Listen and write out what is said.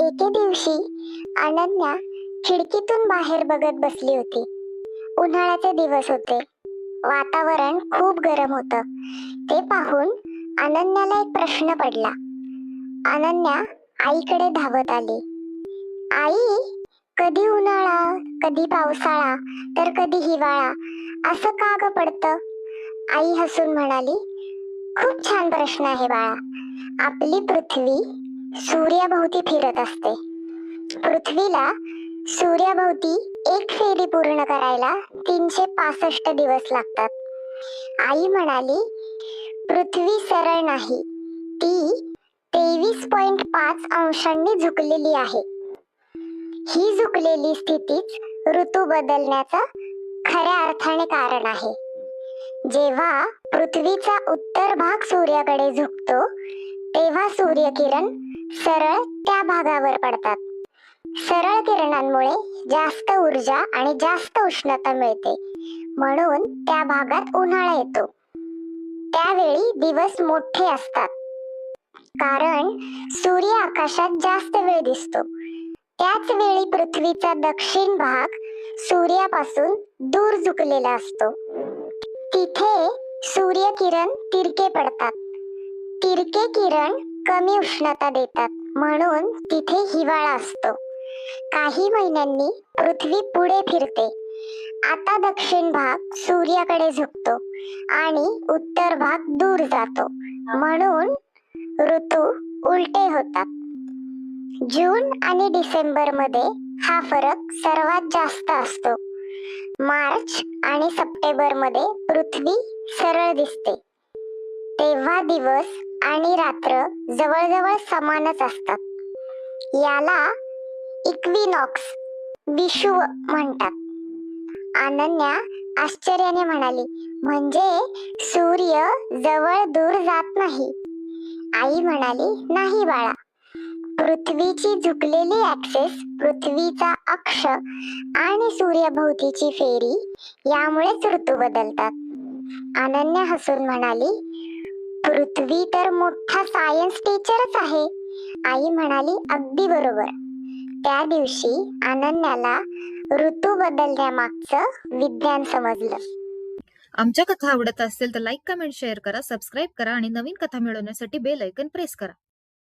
एके दिवशी अनन्या खिडकीतून बाहेर बघत बसली होती. उन्हाळ्याचे दिवस होते. वातावरण खूप गरम होतं. ते पाहून अनन्याला एक प्रश्न पडला. अनन्या आईकडे धावत आली. आई, कधी उन्हाळा, कधी पावसाळा, तर कधी हिवाळा, असं का ग पडतं? आई हसून म्हणाली, खूप छान प्रश्न आहे बाळा. आपली पृथ्वी सूर्याभोवती फिरत असते. पृथ्वीला सूर्याभोवती एक फेरी पूर्ण करायला 365 दिवस लागतात. आई म्हणाली, पृथ्वी सरळ नाही, ती 23.5 अंशांनी झुकलेली आहे. ही झुकलेली स्थितीच ऋतू बदलण्याचं खऱ्या अर्थाने कारण आहे. जेव्हा पृथ्वीचा उत्तर भाग सूर्याकडे झुकतो तेव्हा सूर्यकिरण सरळ त्या भागावर पडतात. सरळ किरणांमुळे जास्त ऊर्जा आणि जास्त उष्णता मिळते, म्हणून त्या भागात उन्हाळा येतो. त्यावेळी दिवस मोठे असतात, कारण सूर्य आकाशात जास्त वेळ दिसतो. त्याच वेळी पृथ्वीचा दक्षिण भाग सूर्यापासून दूर झुकलेला असतो. तिथे सूर्यकिरण तिरके पडतात. तिरके किरण कमी उष्णता देतात, म्हणून तिथे हिवाळा असतो. काही महिन्यांनी पृथ्वी पुढे फिरते. आता दक्षिण भाग सूर्याकडे झुकतो आणि उत्तर भाग दूर जातो, म्हणून ऋतू उलटे होतात. जून आणि डिसेंबर मध्ये हा फरक सर्वात जास्त असतो. मार्च आणि सप्टेंबर मध्ये पृथ्वी सरळ दिसते. तेव्हा दिवस आणि रात्र जवळजवळ समानच असतात. याला इक्विनॉक्स, विषुव म्हणतात. अनन्या आश्चर्याने म्हणाली, म्हणजे सूर्य जवळ दूर जात नाही? आई म्हणाली, नाही बाळा. पृथ्वीची झुकलेली ऍक्सिस, पृथ्वीचा अक्ष आणि सूर्याभोवतीची फेरी यामुळेच ऋतू बदलतात. अनन्या हसून म्हणाली, पृथ्वी तर मोठा सायन्स टीचरच आहे. आई म्हणाली, अगदी बरोबर. त्या दिवशी अनन्याला ऋतू बदलण्यामागचं विज्ञान समजलं. आमच्या कथा आवडत असेल तर लाईक, कमेंट, शेअर करा, सबस्क्राईब करा आणि नवीन कथा मिळवण्यासाठी बेल आयकॉन प्रेस करा.